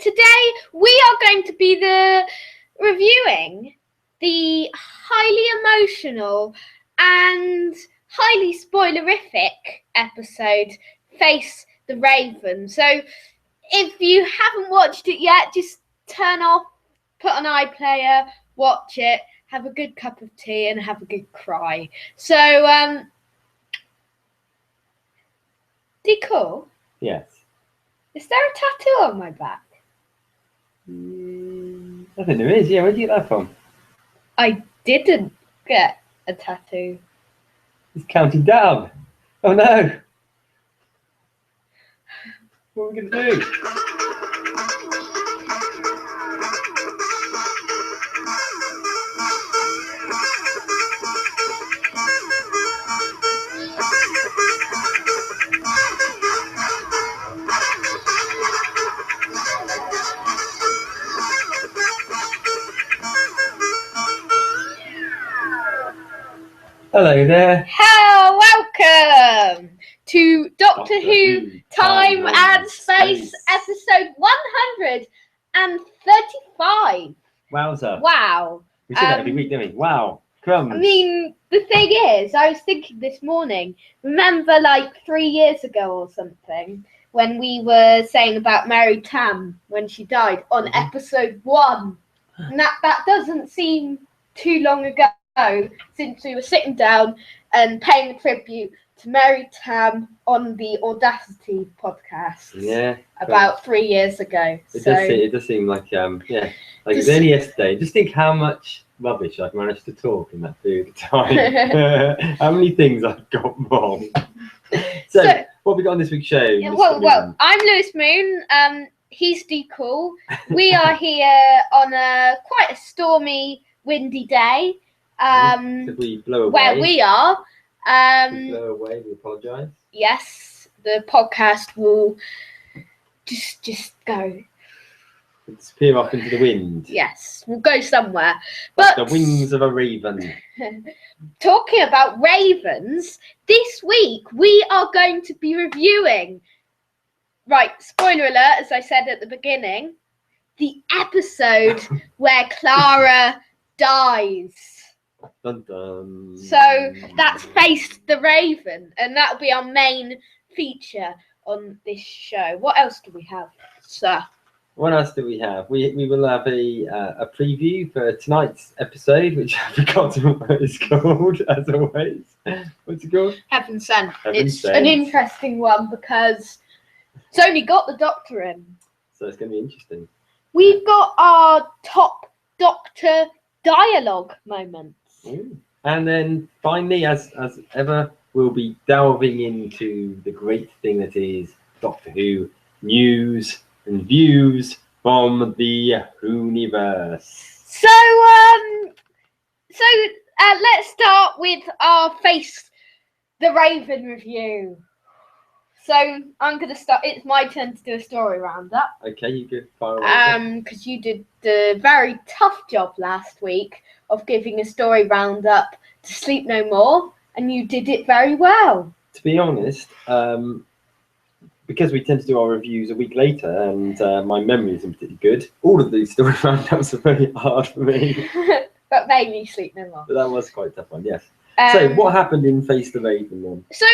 today we are going to be reviewing the highly emotional and highly spoilerific episode, Face the Raven. So if you haven't watched it yet, just turn off, put on iPlayer, watch it, have a good cup of tea and have a good cry. So, Decor? Yes. Is there a tattoo on my back? I think there is, yeah. Where'd you get that from? I didn't get a tattoo. It's counting down. Oh no! What are we going to do? Hello there. Hello, welcome to Doctor Who Time and Space episode 135. Wowza. Wow. We say that every week, don't we? Wow. Crumbs. I mean, the thing is, I was thinking this morning, remember like 3 years ago or something, when we were saying about Mary Tam when she died on episode 1? And that doesn't seem too long ago, since we were sitting down and paying a tribute to Mary Tam on the Audacity podcast. Yeah. About 3 years ago. It does seem like like it's only yesterday. Just think how much rubbish I've managed to talk in that period of time. How many things I've got wrong. So what have we got on this week's show? Yeah, well, I'm Lewis Moon. He's Decor. We are here on quite a stormy, windy day. If we blow away. Where we are. If we blow away, we apologise. Yes, the podcast will just go. Disappear off into the wind. Yes, we'll go somewhere. Like But the wings of a raven. Talking about ravens, this week we are going to be reviewing, right, spoiler alert, as I said at the beginning, the episode where Clara dies. Dun, dun. So that's Face the Raven, and that'll be our main feature on this show. What else do we have, sir? What else do we have? We will have a preview for tonight's episode, which I forgot what it's called, as always. What's it called? Heaven Sent. Heaven It's Sent. an interesting one because it's only got the Doctor in. So it's going to be interesting. We've got our top Doctor dialogue moments. Ooh. And then finally, as ever, we'll be delving into the great thing that is Doctor Who news and views from the Whoniverse. So let's start with our Face the Raven review. So I'm gonna start. It's my turn to do a story roundup. Okay, you go far away. Because you did the very tough job last week of giving a story roundup to Sleep No More, and you did it very well. To be honest, because we tend to do our reviews a week later, and my memory isn't particularly good, all of these story roundups are very hard for me. But mainly Sleep No More. But that was quite a tough one, yes. So what happened in Face the Raven then? So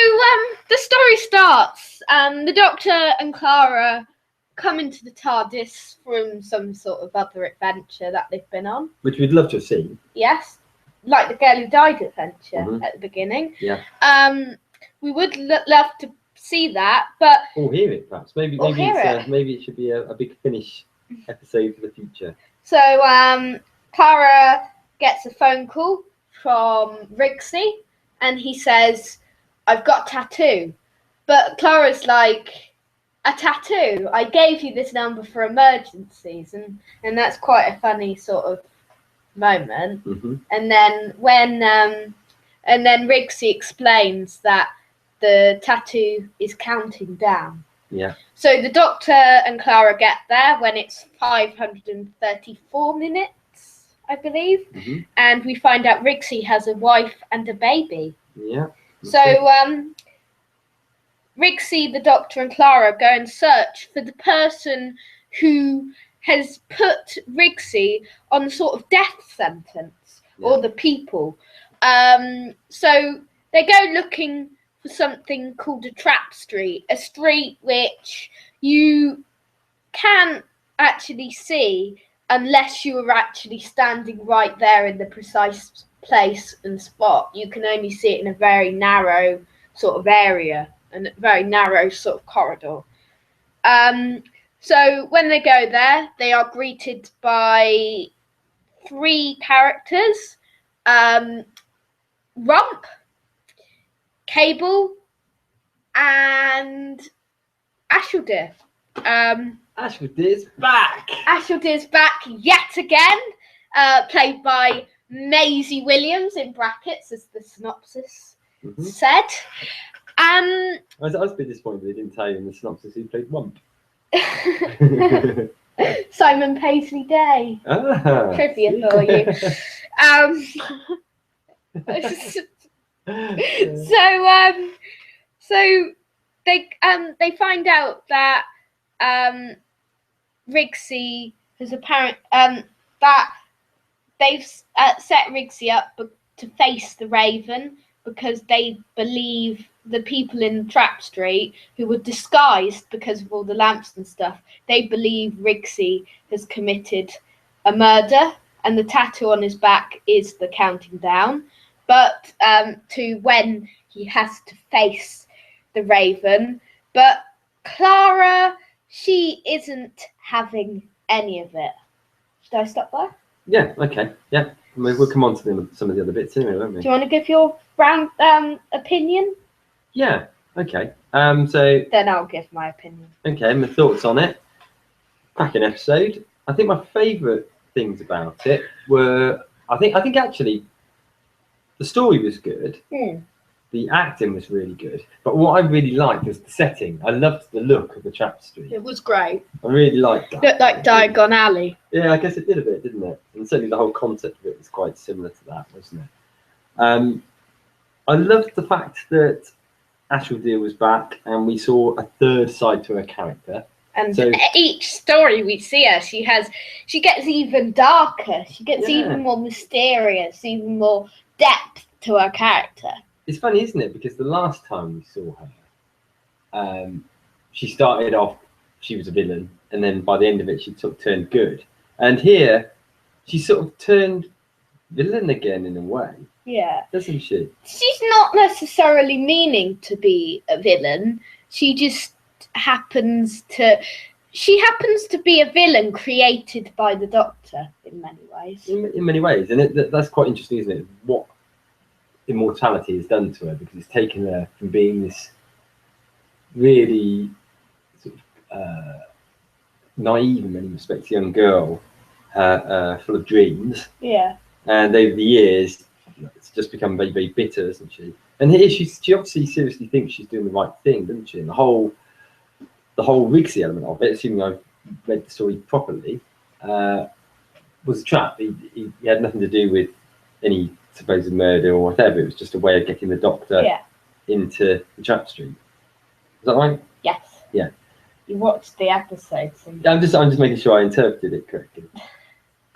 the story starts, and the Doctor and Clara come into the TARDIS from some sort of other adventure that they've been on. Which we'd love to have seen. Yes, like the Girl Who Died adventure at the beginning. Yeah. We would love to see that, but Or hear it, perhaps. Maybe it should be a big finish episode for the future. So Clara gets a phone call from Rigsy, and he says, "I've got a tattoo." But Clara's like, "A tattoo? I gave you this number for emergencies," and that's quite a funny sort of moment. Mm-hmm. And then and then Rigsy explains that the tattoo is counting down. Yeah. So the Doctor and Clara get there when it's 534 minutes, I believe. Mm-hmm. And we find out Rigsy has a wife and a baby. Yeah. So Rigsy, the Doctor and Clara go and search for the person who has put Rigsy on a sort of death sentence, or the people. So they go looking for something called a trap street, a street which you can't actually see unless you are actually standing right there in the precise place and spot. You can only see it in a very narrow sort of area, and a very narrow sort of corridor. So when they go there, they are greeted by 3 characters: Rump, Cable, and Ashildr. Ashildr's back. Ashildr's back yet again, played by Maisie Williams in brackets, as the synopsis said. I was a bit disappointed they didn't tell you in the synopsis who played Rump. Simon Paisley Day. Trivia for you. So they find out that Rigsy has that they've set Rigsy up to face the Raven, because they believe the people in Trap Street, who were disguised because of all the lamps and stuff, they believe Rigsy has committed a murder, and the tattoo on his back is the counting down. But to when he has to face the Raven. But Clara, she isn't having any of it. Should I stop there? Yeah, okay. Yeah. We'll come on to some of the other bits anyway, won't we? Do you want to give your round opinion? Yeah, okay. So then I'll give my opinion. Okay, my thoughts on it. Cracking episode. I think my favourite things about it were I think actually the story was good. The acting was really good. But what I really liked was the setting. I loved the look of the Trap Street. It was great. I really liked that. Looked like Diagon Alley. Yeah, I guess it did a bit, didn't it? And certainly the whole concept of it was quite similar to that, wasn't it? I loved the fact that Ashildr was back and we saw a third side to her character. And so, each story we see her, she gets even darker. She gets even more mysterious, even more depth to her character. It's funny, isn't it? Because the last time we saw her, she started off, she was a villain, and then by the end of it, she turned good. And here, she sort of turned villain again in a way. Yeah. Doesn't she? She's not necessarily meaning to be a villain. She just happens to be a villain created by the Doctor in many ways. In many ways. And that's quite interesting, isn't it? What immortality has done to her, because it's taken her from being this really sort of naive in many respects young girl, full of dreams. Yeah. And over the years, it's just become very, very bitter, isn't she? And here she obviously seriously thinks she's doing the right thing, doesn't she? And the whole Rigsy element of it, assuming I've read the story properly, was a trap. He had nothing to do with any supposed murder or whatever. It was just a way of getting the Doctor into the Trap Street. Is that right? Yes. Yeah. You watched the episode, so I'm just making sure I interpreted it correctly.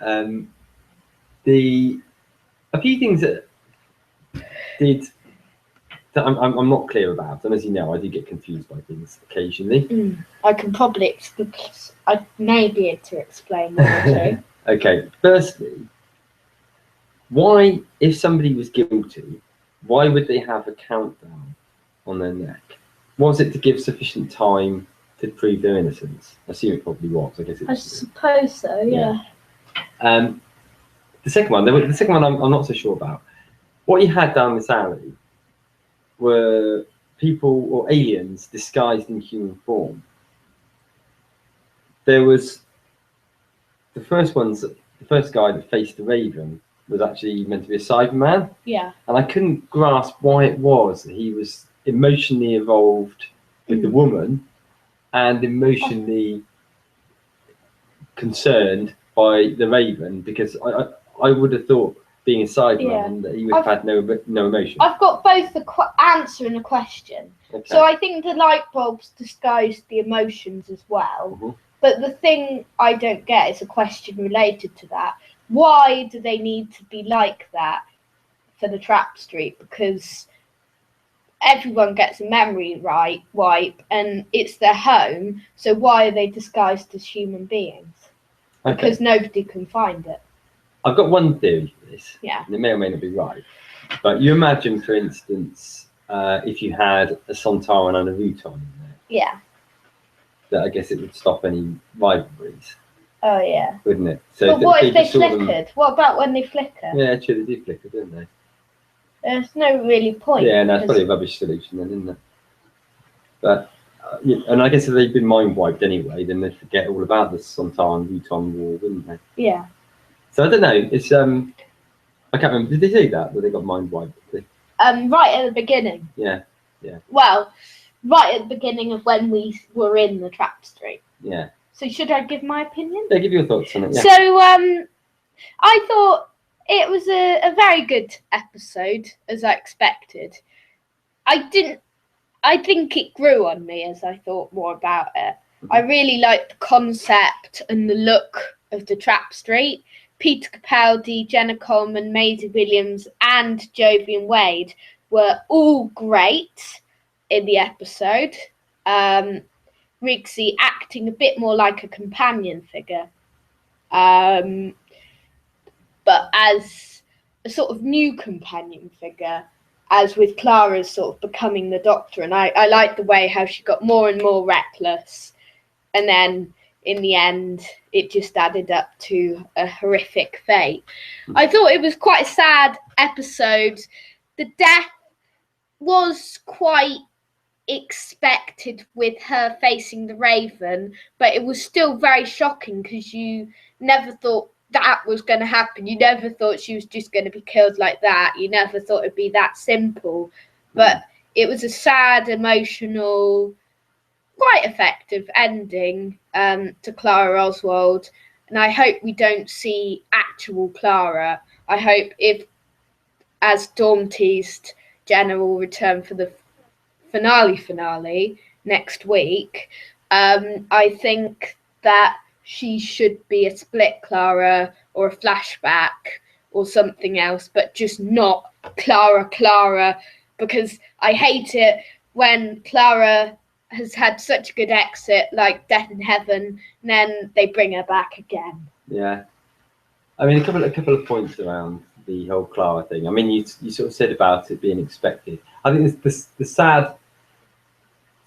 A few things that I'm not clear about, and as you know, I do get confused by things occasionally. I can probably explain. I may be able to explain one or two. Okay. Firstly, why, if somebody was guilty, why would they have a countdown on their neck? Was it to give sufficient time to prove their innocence? I assume it probably was. I suppose so. Yeah. The second one I'm not so sure about. What you had down this alley were people or aliens disguised in human form. There was the first guy that faced the Raven was actually meant to be a Cyberman. Yeah. And I couldn't grasp why it was that he was emotionally evolved with the woman and emotionally concerned by the Raven, because I would have thought, being a Cyberman, that he would have had no emotion. I've got both the answer and a question. Okay. So I think the light bulbs disguised the emotions as well. But the thing I don't get is a question related to that. Why do they need to be like that for the Trap Street? Because everyone gets a memory wipe and it's their home, so why are they disguised as human beings? Because nobody can find it. I've got one theory for this. Yeah. And it may or may not be right. But you imagine, for instance, if you had a Sontaran and a Vuitton in there, Yeah. that I guess it would stop any rivalries, Oh, yeah. wouldn't it? So But what if they just saw them- flickered? What about when they flicker? Yeah, true, they do flicker, don't they? There's no really point. Yeah, no, it's because- probably a rubbish solution then, isn't it? But, yeah, and I guess if they've been mind wiped anyway, then they'd forget all about the Sontaran Vuitton war, wouldn't they? Yeah. So I don't know. It's I can't remember. Did they say that they got mind wiped? Right at the beginning. Yeah. Well, right at the beginning of when we were in the Trap Street. Yeah. So should I give my opinion? Yeah, give your thoughts on it. Yeah. So I thought it was a very good episode, as I expected. I think it grew on me as I thought more about it. I really liked the concept and the look of the Trap Street. Peter Capaldi, Jenna Coleman, Maisie Williams, and Jovian Wade were all great in the episode. Rigsy acting a bit more like a companion figure, but as a sort of new companion figure, as with Clara's sort of becoming the Doctor. And I like the way how she got more and more reckless, and then in the end it just added up to a horrific fate. I thought it was quite a sad episode. The death was quite expected with her facing the Raven, but it was still very shocking because you never thought that was going to happen. You never thought she was just going to be killed like that. You never thought it'd be that simple. But it was a sad, emotional, quite effective ending to Clara Oswald. And I hope we don't see actual Clara. I hope if, as Dawn teased, Jenna will return for the finale next week. I think that she should be a split Clara or a flashback or something else, but just not Clara, because I hate it when Clara has had such a good exit, like Death in Heaven, and then they bring her back again. Yeah. I mean, a couple of points around the whole Clara thing. I mean, you sort of said about it being expected. I think the sad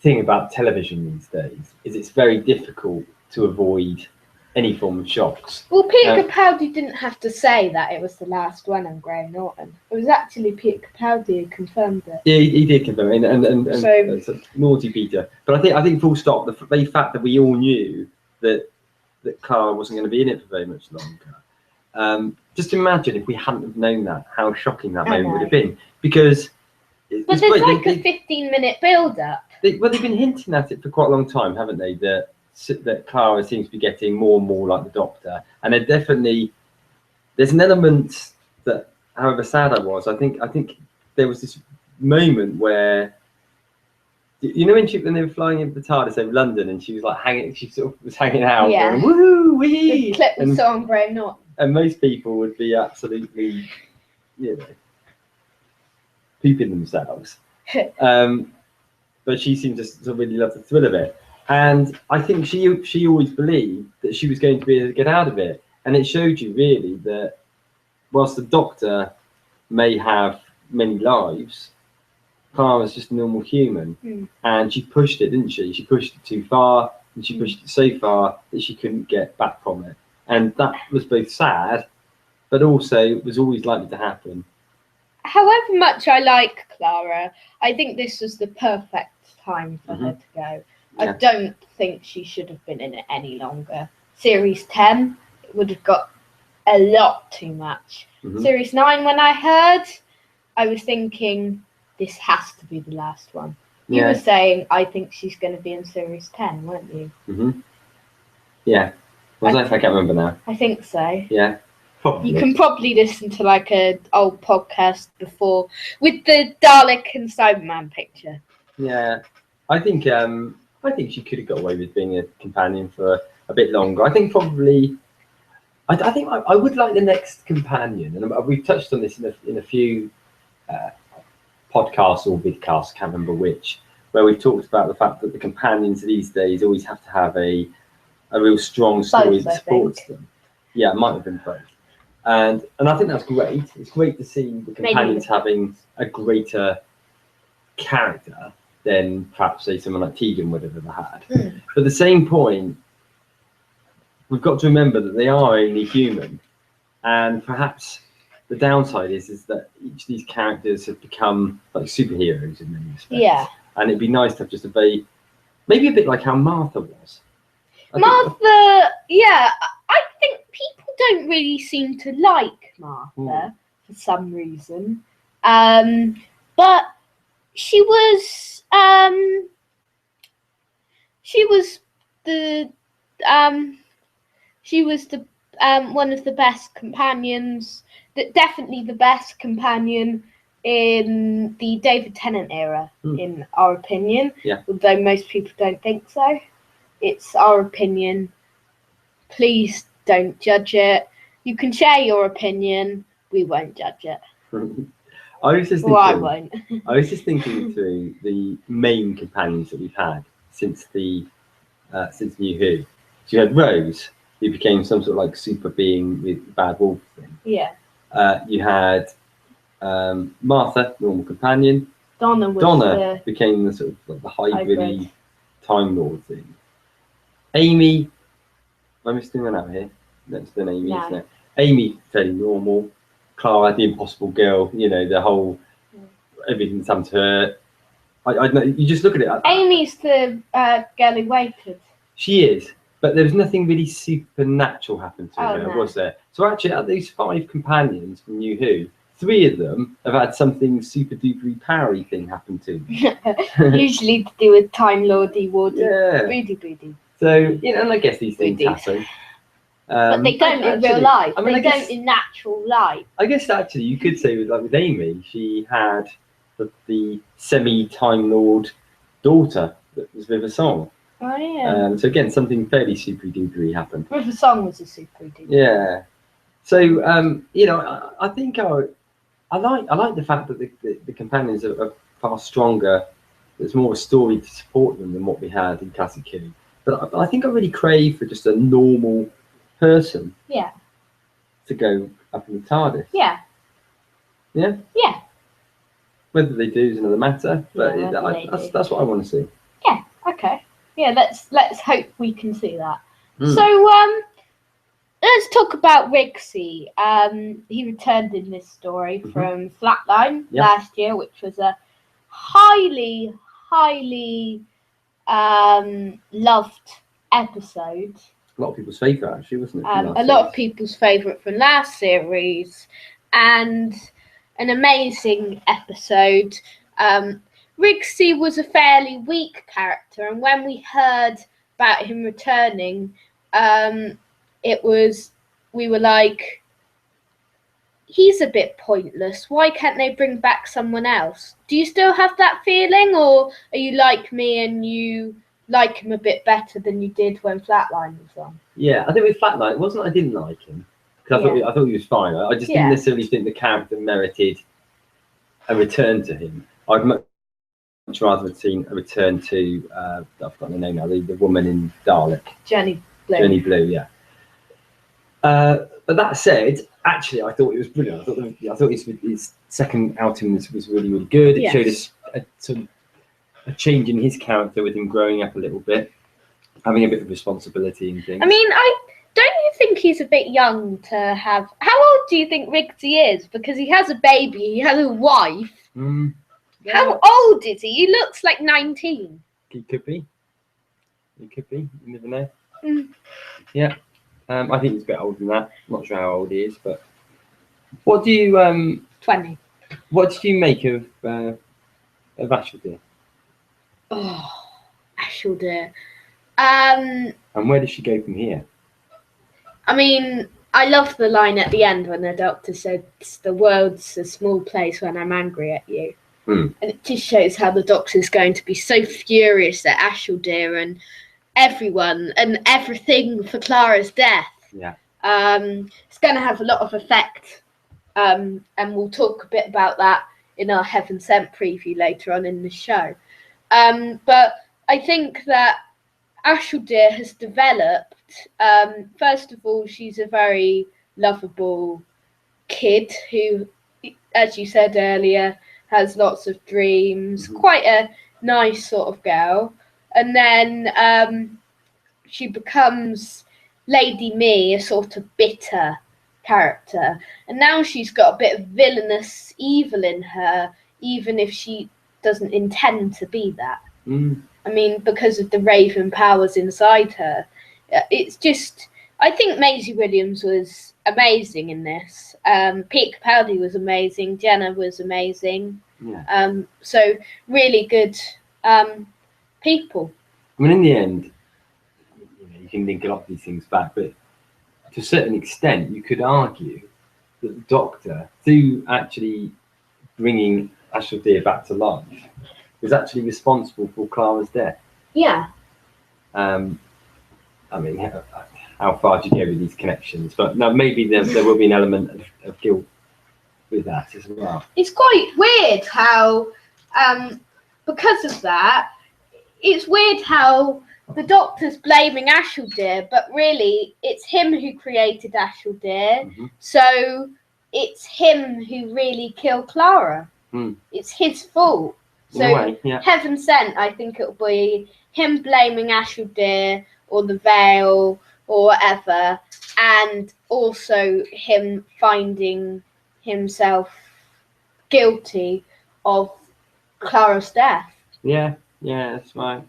thing about television these days is it's very difficult to avoid any form of shocks. Well, Peter Capaldi didn't have to say that it was the last one on Graham Norton. It was actually Peter Capaldi who confirmed it. Yeah, he did confirm it, and So- naughty Peter. But I think full stop. The fact that we all knew that Clara wasn't going to be in it for very much longer. Just imagine if we hadn't have known that, how shocking that moment would have been. Because But there's like a 15-minute build-up. they've been hinting at it for quite a long time, haven't they? That Clara seems to be getting more and more like the Doctor, and there's an element that, however sad I was, I think there was this moment where, you know, when they were flying into the TARDIS over London, and she was like she sort of was hanging out, Yeah. going, woohoo, wee, The clip we saw on Graham Norton. and most people would be absolutely, pooping themselves. But she seemed to sort of really love the thrill of it. And I think she always believed that she was going to be able to get out of it. And it showed you really that whilst the Doctor may have many lives, Clara's just a normal human. And she pushed it, didn't she? She pushed it too far, and she pushed it so far that she couldn't get back from it. And that was both sad, but also was always likely to happen. However much I like Clara, I think this was the perfect time for her to go. I don't think she should have been in it any longer. Series 10 would have got a lot too much. Series 9, when I heard, I was thinking, this has to be the last one. You were saying, I think she's going to be in Series 10, weren't you? Yeah. I can't remember now. I think so. Yeah. Probably. You can probably listen to like an old podcast before with the Dalek and Cyberman picture. Yeah. I think she could have got away with being a companion for a bit longer. I think probably. I think I would like the next companion, and we've touched on this in a few podcasts or vidcasts, can't remember which, where we've talked about the fact that the companions these days always have to have a real strong story that supports them. Yeah, it might have been both. And I think that's great. It's great to see the companions having a greater character than perhaps, say, someone like Tegan would have ever had. But at the same point, we've got to remember that they are only human. And perhaps the downside is that each of these characters have become like superheroes in many respects. Yeah. And it'd be nice to have just maybe a bit like how Martha was. Martha, yeah, I think people don't really seem to like Martha for some reason. But she was the one of the best companions, definitely the best companion in the David Tennant era, in our opinion. Yeah. Although most people don't think so. It's our opinion. Please don't judge it. You can share your opinion. We won't judge it. I was just thinking, I won't. I was just thinking through the main companions that we've had since New Who. So you had Rose, who became some sort of like super being with bad wolf thing. Yeah. You had Martha, normal companion. Donna became the sort of like the hybrid Time Lord thing. Amy, am I missing one out here? That's the Amy, isn't it? Amy, fairly normal. Clara, the impossible girl, the whole everything's happened to her. I know, you just look at it. Amy's the girl who waited. She is, but there was nothing really supernatural happened to her, was there? So actually, out of these 5 companions from New Who, 3 of them have had something super duper powery thing happen to them. Usually to do with Time Lordy, Wardy, Boody. So, and I guess these things happen. But they don't in real life. They don't in natural life. I guess actually you could say with Amy, she had the semi-Time Lord daughter that was River Song. Oh yeah. So again, something fairly super dupery happened. River Song was a super duper. Yeah. So I think I like the fact that the companions are far stronger. There's more of a story to support them than what we had in Classic Who. But I think I really crave for just a normal person. Yeah. To go up in the TARDIS. Yeah. Yeah. Yeah. Whether they do is another matter, but that's what I want to see. Yeah. Okay. Yeah. Let's hope we can see that. So let's talk about Rigsy. He returned in this story from Flatline last year, which was a highly loved episode. A lot of people's favourite, actually, wasn't it? A lot of people's favourite from last series, and an amazing episode. Rigsy was a fairly weak character, and when we heard about him returning, we were like, he's a bit pointless. Why can't they bring back someone else? Do you still have that feeling, or are you like me and you like him a bit better than you did when Flatline was on? Yeah, I think with Flatline, it wasn't I didn't like him, because I thought he was fine. I just didn't necessarily think the character merited a return to him. I'd much rather have seen a return to I've forgotten the name now, the woman in Dalek. Jenny Blue. Jenny Blue, yeah. But that said, actually, I thought it was brilliant. I thought his second outing was really, really good. It showed us a change in his character with him growing up a little bit, having a bit of responsibility and things. I mean, don't you think he's a bit young to have... How old do you think Rigsy is? Because he has a baby, he has a wife. Yeah. How old is he? He looks like 19. He could be. You never know. Yeah. I think he's a bit older than that. I'm not sure how old he is, but what do you 20. What did you make of Ashildr? Oh, Ashildr. And where does she go from here? I mean, I love the line at the end when the Doctor said, "The world's a small place when I'm angry at you." And it just shows how the Doctor's going to be so furious at Ashildr, and everyone and everything for Clara's death. Yeah. It's going to have a lot of effect, and we'll talk a bit about that in our Heaven Sent preview later on in the show. But I think that Ashildr has developed. First of all, she's a very lovable kid who, as you said earlier, has lots of dreams. Quite a nice sort of girl. And then she becomes Lady Me, a sort of bitter character. And now she's got a bit of villainous evil in her, even if she doesn't intend to be that. I mean, because of the raven powers inside her. It's just, I think Maisie Williams was amazing in this. Pete Capaldi was amazing. Jenna was amazing. Yeah. So really good people. I mean, in the end, you can link a lot of these things back, but to a certain extent, you could argue that the Doctor, through actually bringing Ashildr back to life, was actually responsible for Clara's death. Yeah. I mean, how far do you go with these connections? But no, maybe there will be an element of guilt with that as well. It's quite weird how, because of that, it's weird how the Doctor's blaming Ashildr, but really it's him who created Ashildr. So it's him who really killed Clara. It's his fault. So Heaven Sent, I think it'll be him blaming Ashildr or the Veil or whatever, and also him finding himself guilty of Clara's death. Yeah, that's right.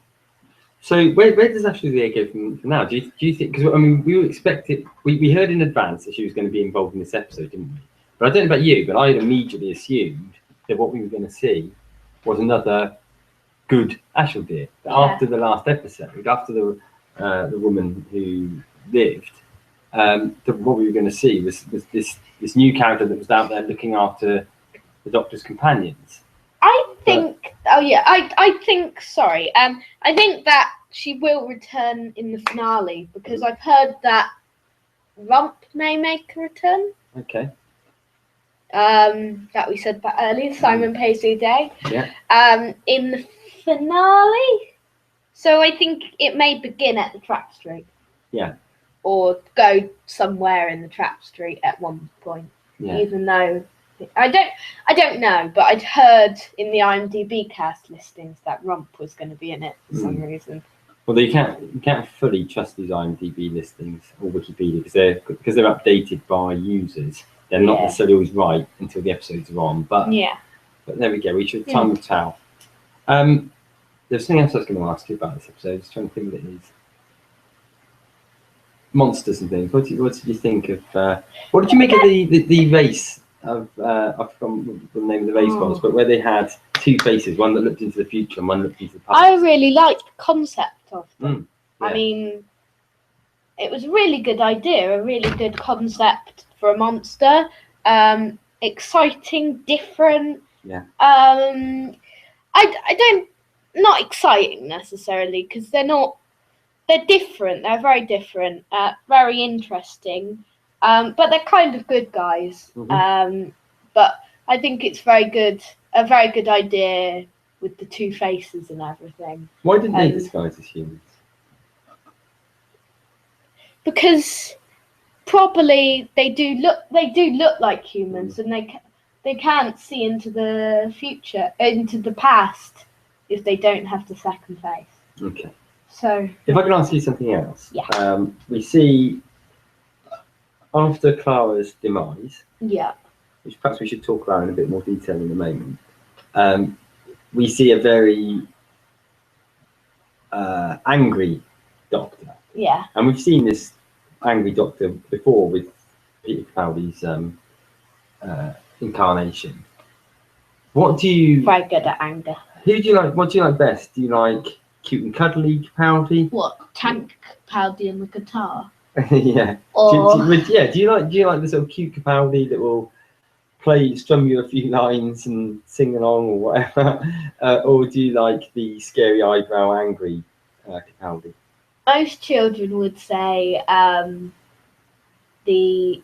So where does Ashildr go from now? Do you think? Because I mean, we were expected. We heard in advance that she was going to be involved in this episode, didn't we? But I don't know about you, but I had immediately assumed that what we were going to see was another good Ashildr. After the last episode, after the woman who lived, what we were going to see was this new character that was out there looking after the Doctor's companions. I think. I think that she will return in the finale because I've heard that Rump may make a return. Okay. That we said about earlier, Simon Paisley Day. Yeah. In the finale. So I think it may begin at the Trap Street. Yeah. Or go somewhere in the Trap Street at one point. Yeah. Even though I don't know, but I'd heard in the IMDb cast listings that Rump was going to be in it for some reason. Well, you can't fully trust these IMDb listings or Wikipedia because they're updated by users. They're not necessarily always right until the episodes are on. But there we go. We should time will tell. There's something else I was going to ask you about this episode. I was trying to think what it is. Monsters and things. What did you think of? What did you make of the race of? I've forgotten what the name of the race was, but where they had two faces, one that looked into the future and one looked into the past. I really liked the concept of them. Yeah. I mean, it was a really good idea, a really good concept for a monster. Exciting, different. Yeah. I don't, not exciting necessarily because they're not. They're different. They're very different. Very interesting. But they're kind of good guys. But I think it's a very good idea with the two faces and everything. Why didn't they disguise as humans? Because properly they do look like humans, and they can't see into the future, into the past, if they don't have the second face. Okay. So if I can ask you something else. Yeah. We see after Clara's demise. Yeah. Which perhaps we should talk about in a bit more detail in a moment. We see a very angry Doctor. Yeah. And we've seen this angry Doctor before with Peter Capaldi's incarnation. What do you? Very good at anger. Who do you like? What do you like best? Do you like cute and cuddly Capaldi? What, Tank Capaldi and the guitar? Yeah. Or do you like the sort of cute Capaldi that will strum you a few lines and sing along or whatever, or do you like the scary eyebrow angry Capaldi? Most children would say the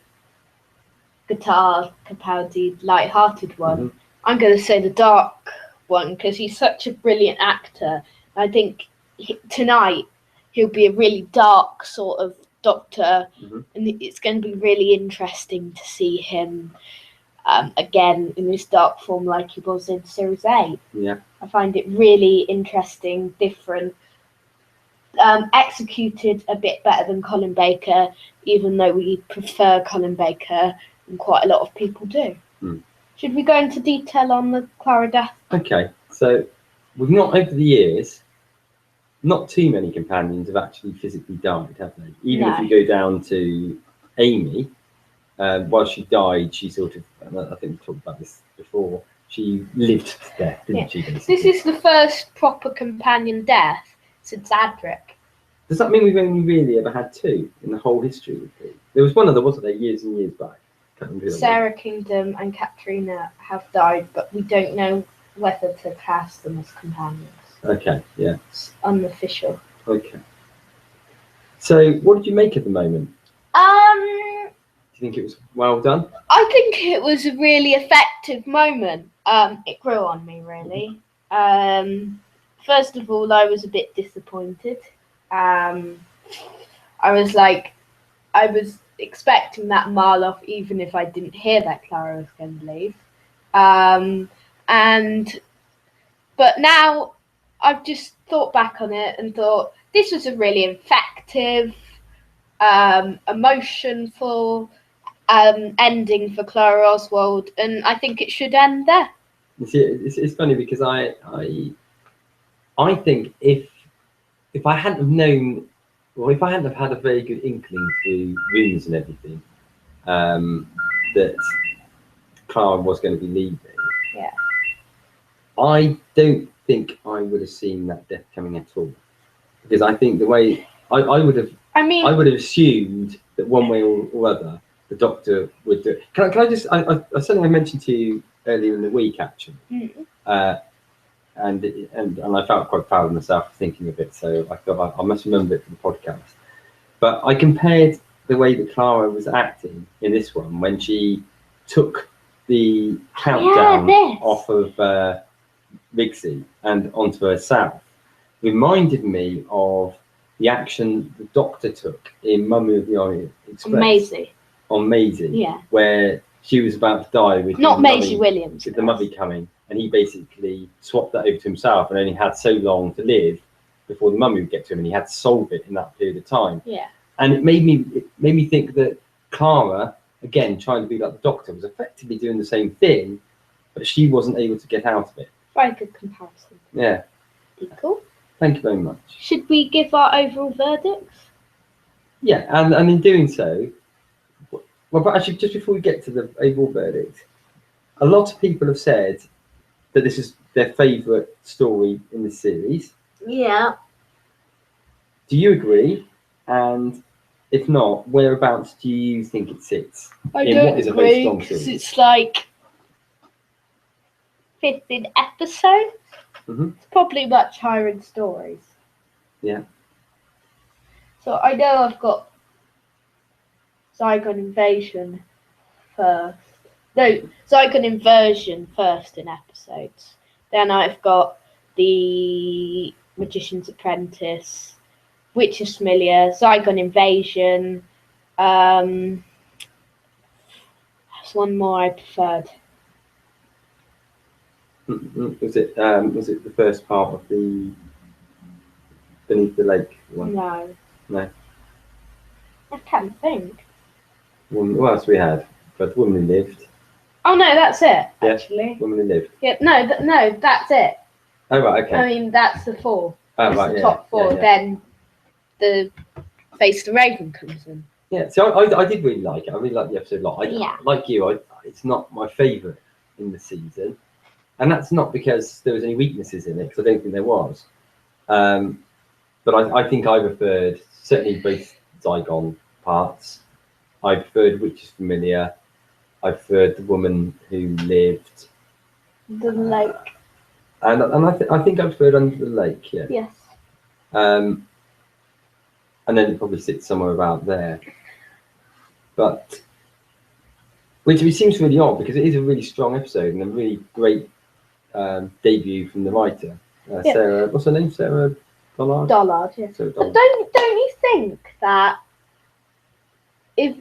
guitar Capaldi light-hearted one. Mhm. I'm going to say the dark one because he's such a brilliant actor. I think tonight he'll be a really dark sort of doctor, Mhm. and it's going to be really interesting to see him again in this dark form like he was in Series 8. Yeah. I find it really interesting, different. Executed a bit better than Colin Baker, even though we prefer Colin Baker, and quite a lot of people do. Hmm. Should we go into detail on the Clara death? Okay, so we've not over the years, not too many companions have actually physically died, have they? Even if No. you go down to Amy, while she died, she sort of, and I think we talked about this before, she lived to death, didn't Yeah. she? Basically? This is the first proper companion death since Adric. Does that mean we've only really ever had two in the whole history of the League? There was one other, wasn't there, years and years back? Can't remember who it was. Sarah Kingdom and Katrina have died, but we don't know whether to class them as companions. Okay, yeah. It's unofficial. Okay. So, what did you make of the moment? Do you think it was well done? I think it was a really effective moment. It grew on me, really. First of all, I was a bit disappointed. I was expecting that Marloff, even if I didn't hear that Clara was going to leave. But now I've just thought back on it and thought this was a really effective, emotionful ending for Clara Oswald, and I think it should end there. You see, it's funny because I think if I hadn't have known, or if I hadn't have had a very good inkling through rumours and everything, that Clara was going to be leaving, Yeah. I don't think I would have seen that death coming at all. Because I think the way I would have assumed that one way or other the Doctor would do it. Can I just? I something I mentioned to you earlier in the week actually, and I felt quite proud of myself thinking of it. So I thought I must remember it for the podcast. But I compared the way that Clara was acting in this one when she took the countdown off of Rigsy and onto herself. Reminded me of the action the Doctor took in Mummy of the Orient Express. On Maisie. Yeah. Where she was about to die with not Maisie Williams. With the mummy coming, and he basically swapped that over to himself and only had so long to live before the mummy would get to him, and he had to solve it in that period of time. Yeah. And it made me think that Clara, again, trying to be like the Doctor, was effectively doing the same thing, but she wasn't able to get out of it. Very good comparison. Yeah. Cool. Thank you very much. Should we give our overall verdicts? Yeah, and in doing so, well, but actually, just before we get to the overall verdict, a lot of people have said that this is their favourite story in the series. Yeah. Do you agree? And if not, whereabouts do you think it sits? I in don't what is a very agree, strong because series? it's like 15 episodes. It's probably much higher in stories. Yeah. So I know I've got Zygon Invasion first. No, Zygon Inversion first in episodes. Then I've got the Magician's Apprentice, Witch's Familiar, Zygon Invasion. There's one more I preferred. Was it the first part of the Beneath the Lake one? No. I can't think. What else we had? But Woman Who Lived. Oh no, that's it. Actually. Woman Who Lived. Yeah. No, that's it. Oh right, okay. I mean, that's the four. Oh It's right, the top four. Yeah. Then the Face the Raven comes in. Yeah, so I did really like it. I really liked the episode a lot. Like you, it's not my favourite in the season. And that's not because there was any weaknesses in it, because I don't think there was. But I think I preferred, certainly both Zygon parts. I preferred Witch's Familiar. I preferred The Woman Who Lived. The lake. And I think I preferred Under the Lake, yeah. Yes. and then it probably sits somewhere about there. But which seems really odd because it is a really strong episode and a really great debut from the writer. Sarah, what's her name? Sarah Dollard. Dollard, yeah. Sarah But Dollard. don't you think that if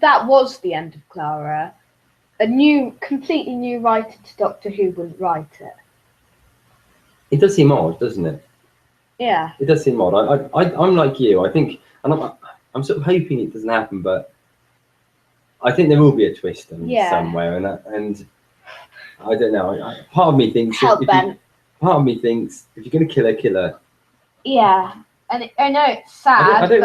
that was the end of Clara, a completely new writer to Doctor Who wouldn't write it? It does seem odd, doesn't it? Yeah. It does seem odd. I'm like you. I think, and I'm sort of hoping it doesn't happen, but I think there will be a twist somewhere, and I don't know. Part of me thinks Part of me thinks if you're going to kill her. Yeah, and I know it's sad. I don't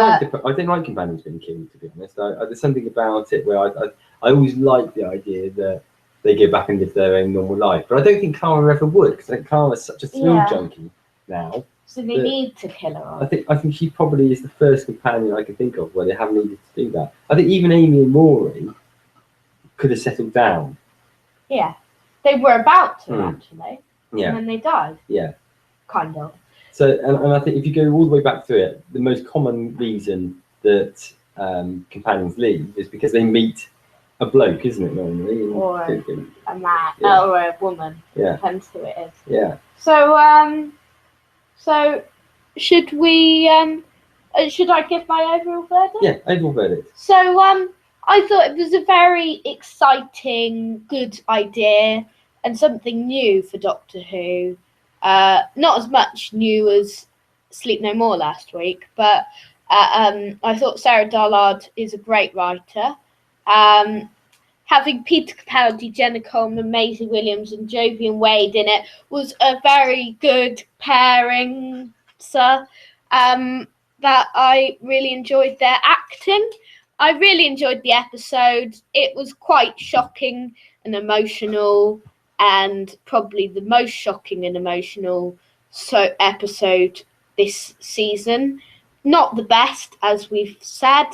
like companions being killed, to be honest. There's something about it where I always like the idea that they go back and live their own normal life, but I don't think Clara ever would, because I think Clara's such a thrill junkie now. So they need to kill her off. I think she probably is the first companion I can think of where they haven't needed to do that. I think even Amy and Rory could have settled down. Yeah, they were about to actually. Yeah. And then they died. Yeah. Kind of. So, and I think if you go all the way back through it, the most common reason that companions leave is because they meet a bloke, isn't it, normally? Or a man, Yeah. or a woman. Yeah. Depends who it is. Yeah. So should we? Should I give my overall verdict? Yeah, overall verdict. So I thought it was a very exciting, good idea and something new for Doctor Who. Not as much new as Sleep No More last week, but I thought Sarah Dollard is a great writer. Having Peter Capaldi, Jenna Coleman, Maisie Williams and Jovian Wade in it was a very good pairing, sir. That I really enjoyed their acting. I really enjoyed the episode. It was quite shocking and emotional, and probably the most shocking and emotional episode this season. Not the best, as we've said,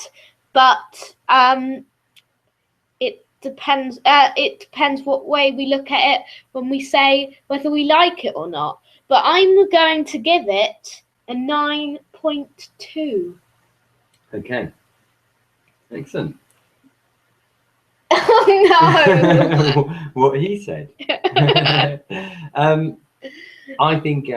but it depends. It depends what way we look at it when we say whether we like it or not. But I'm going to give it a 9.2. Okay. Excellent. Oh no! What he said. I think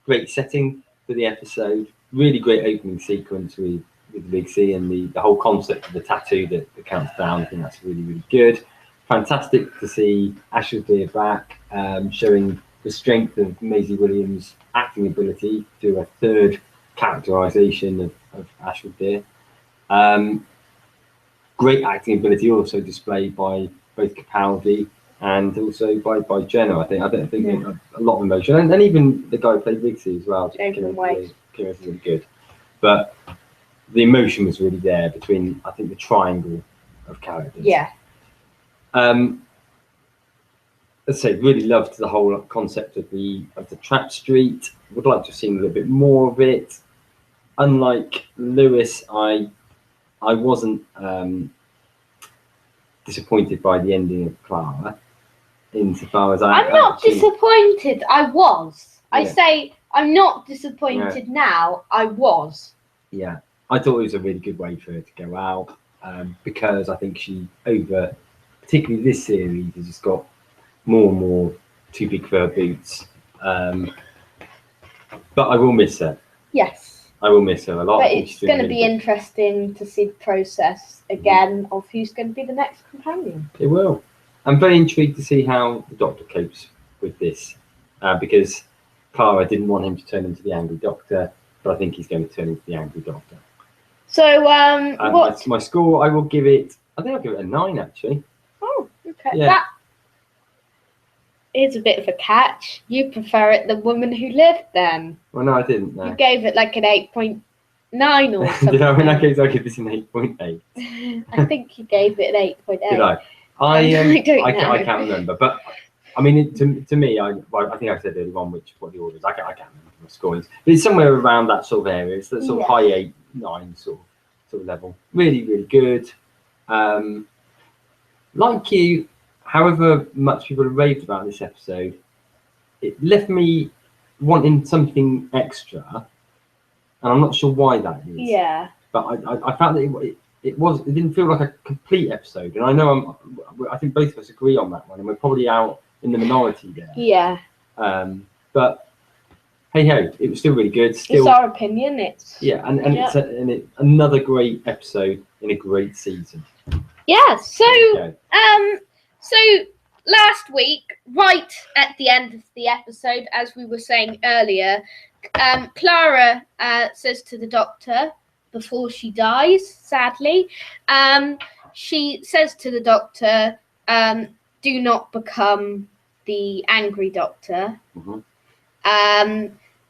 great setting for the episode. Really great opening sequence with Big C and the whole concept of the tattoo that counts down. I think that's really, really good. Fantastic to see Ashleigh back, showing the strength of Maisie Williams' acting ability through a third characterisation of Ashleigh. Great acting ability also displayed by both Capaldi and also by Jenna. I think a lot of emotion, and even the guy who played Rigsy as well. Came really good, but the emotion was really there between, I think, the triangle of characters. Yeah. Let's say, really loved the whole concept of the trap street. Would like to have seen a little bit more of it. Unlike Lewis, I wasn't disappointed by the ending of Clara. Insofar as I'm not disappointed. I was. Yeah. I say I'm not disappointed now. I was. Yeah, I thought it was a really good way for her to go out, because I think she, over particularly this series, has just got more and more too big for her boots. But I will miss her. Yes. I will miss her a lot. But it's going to be interesting to see the process again of who's going to be the next companion. It will. I'm very intrigued to see how the Doctor copes with this, because Clara didn't want him to turn into the Angry Doctor, but I think he's going to turn into the Angry Doctor. So, what? My score, I will give it. I think I'll give it a 9, actually. Oh, okay. Yeah. That is a bit of a catch. You prefer it the Woman Who Lived, then? Well, no, I didn't. No. You gave it like an 8.9 or something. Did I? In that case, I give this an 8.8. I think you gave it an 8.8. Did I? I can't remember, but I mean, to me, I think I said earlier on what the order is. I can't remember my scorings, but it's somewhere around that sort of area. It's that sort of high 8, 9 sort of level. Really, really good. Like you, however much people have raved about this episode, it left me wanting something extra. and I'm not sure why that is. Yeah. But I found that it didn't feel like a complete episode, and I know I think both of us agree on that one, and we're probably out in the minority there. Yeah. But hey ho, it was still really good. Still, It's our opinion. It's and yeah. it's another great episode in a great season. Yeah. So There you go. so last week, right at the end of the episode, as we were saying earlier, Clara says to the doctor before she dies, sadly, she says to the doctor, do not become the angry doctor. Mhm.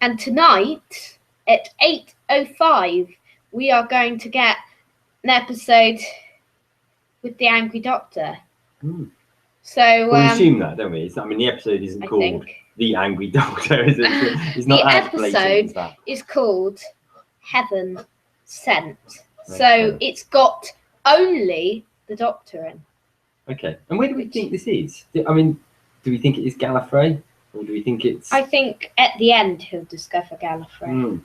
And tonight at 8:05, we are going to get an episode with the angry doctor. Mm. So Well, we assume that, don't we? The episode isn't I called think The Angry Doctor, is it? It's not The as blatant episode as that. is called Heaven Sent. So Okay. it's got only the doctor in. Okay. And where do we think this is? Do we think it is Gallifrey? Or do we think it's... I think at the end he'll discover Gallifrey. Mm.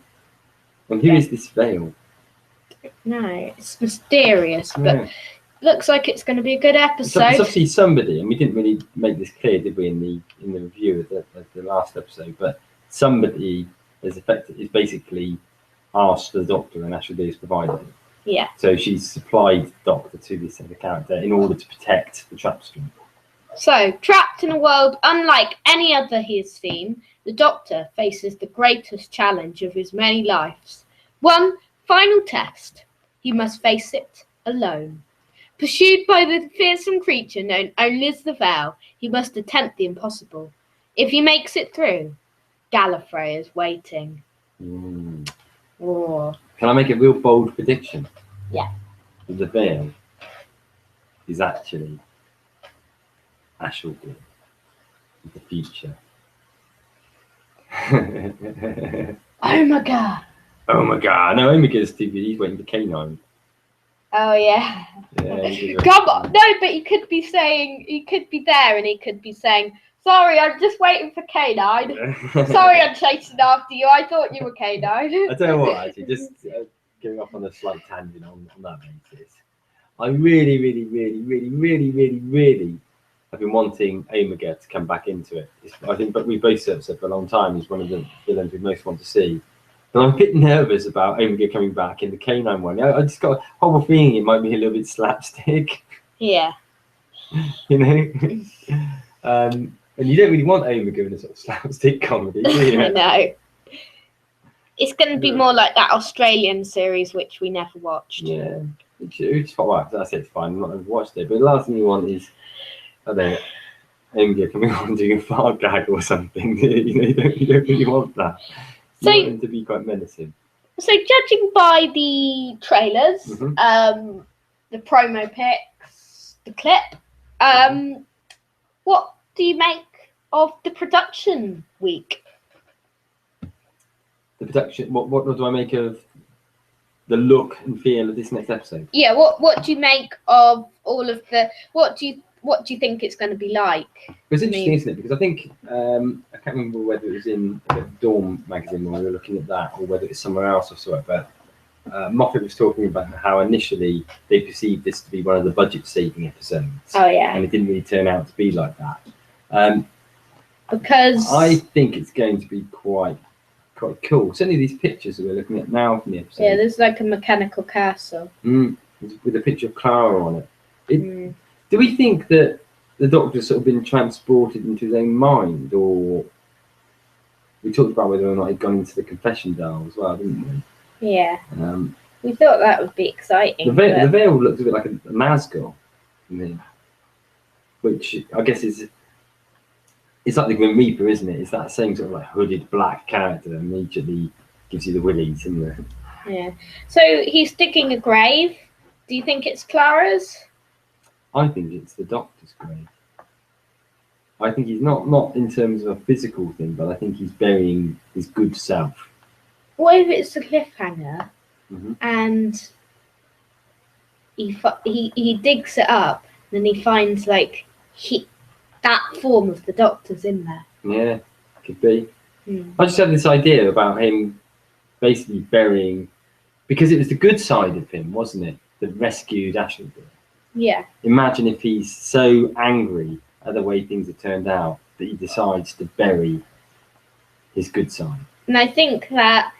And who is this Vale? No, it's mysterious, but Yeah. looks like it's going to be a good It's episode. obviously somebody, and we didn't really make this clear, did we, in the review of the last episode? But somebody is basically asked for the Doctor, and Ashley has provided it. Yeah. So she's supplied the Doctor to this other character in order to protect the Trapstream. So, trapped in a world unlike any other he has seen, the Doctor faces the greatest challenge of his many lives. One final test. He must face it alone. Pursued by the fearsome creature known only as the Vale, he must attempt the impossible. If he makes it through, Gallifrey is waiting. Mm. Oh. Can I make a real bold prediction? Yeah. The Vale is actually Ashley of the future. Omega! Oh my god, no, Omega's too good. He's waiting for K9. Oh, yeah. Yeah, he's Come on. No, but he could be there and he could be saying, sorry, I'm just waiting for K9. Sorry, I'm chasing after you. I thought you were K9. I tell you what, actually, just going off on a slight tangent on that basis. I really, really, really, really, really, really, really have been wanting Omega to come back into it. I think, but we both said for a long time, he's one of the villains we most want to see. And I'm a bit nervous about Omega coming back in the K9 one. I just got a horrible feeling it might be a little bit slapstick. Yeah. You know? And you don't really want Omega in a sort of slapstick comedy, do you? I know. It's going to be more like that Australian series, which we never watched. Yeah. It's well, that's it, fine. I'm not going to watch it. But the last thing you want is, I don't know, Omega coming on and doing a fart gag or something. You don't really want that. You So- want him to be quite menacing. So, judging by the trailers, Mhm. the promo pics, the clip, what do you make of the production week? The production, what do I make of the look and feel of this next episode? Yeah, what do you make of all of the? What do you think it's going to be like? It's interesting, isn't it? Because I think I can't remember whether it was in the Dawn magazine when we were looking at that, or whether it's somewhere else I saw it. But Moffat was talking about how initially they perceived this to be one of the budget-saving episodes, Oh yeah, and it didn't really turn out to be like that. because I think it's going to be quite cool. Certainly, these pictures that we're looking at now from the episode, there's like a mechanical castle. with a picture of Clara on it. Mm. Do we think that the Doctor's sort of been transported into his own mind, or we talked about whether or not he'd gone into the confession dial as well, didn't Yeah, we? we thought that would be exciting. The veil looks a bit like a Nazgul, which I guess is it's like the Grim Reaper, isn't it? It's that same sort of like hooded black character that immediately gives you the willies, isn't it? Yeah. So he's digging a grave. Do you think it's Clara's? I think it's the Doctor's grave. I think he's not in terms of a physical thing, but I think he's burying his good self. What if it's a cliffhanger Mhm. and he digs it up and then he finds like that form of the Doctor's in there? Yeah, could be. Hmm. I just had this idea about him basically burying, because it was the good side of him, wasn't it, that rescued Ashley. Yeah. Imagine if he's so angry at the way things have turned out that he decides to bury his good side. And I think that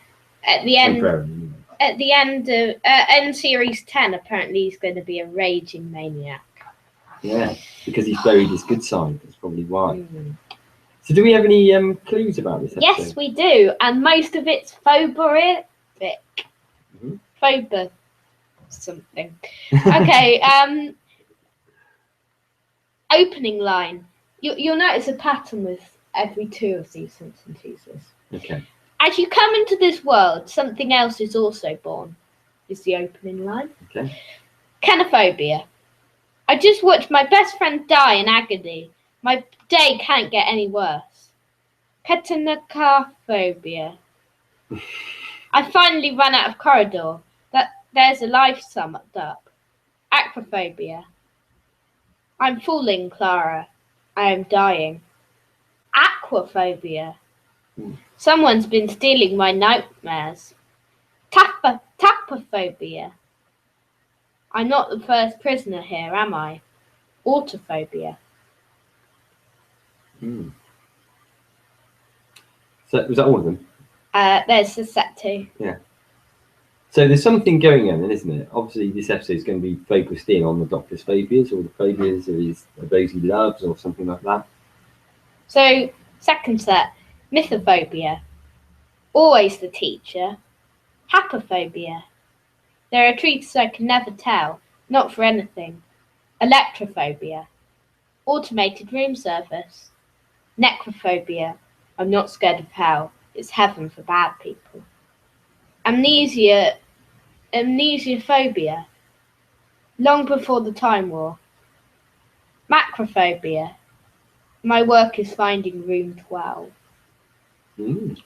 at the end, Temporarily, anyway. at the end of end series 10, apparently he's going to be a raging maniac. Yeah, because he's buried his good side. That's probably why. Mm. So, do we have any clues about this episode? Yes, we do, and most of it's phoborific. Mhm. Phobor something. Okay. Opening line. You'll notice a pattern with every two of these Simpson teasers. Okay. As you come into this world, something else is also born. Is the opening line. Okay. Canophobia. I just watched my best friend die in agony. My day can't get any worse. Ketanophobia. I finally ran out of corridor. There's a life summed up. Acrophobia. I'm falling, Clara. I am dying. Aquaphobia. Someone's been stealing my nightmares. Tapophobia. I'm not the first prisoner here, am I? Autophobia. Hmm. So, was that all of them? There's the set two. So there's something going on, then, isn't it? Obviously, this episode is going to be focused in on the Doctor's phobias, or the phobias of those he loves, or something like that. So, second set, mythophobia. Always the teacher. Hapophobia. There are truths I can never tell, not for anything. Electrophobia. Automated room service. Necrophobia. I'm not scared of hell. It's heaven for bad people. Amnesiophobia. Long before the Time War. Macrophobia. My work is finding room 12. Mm.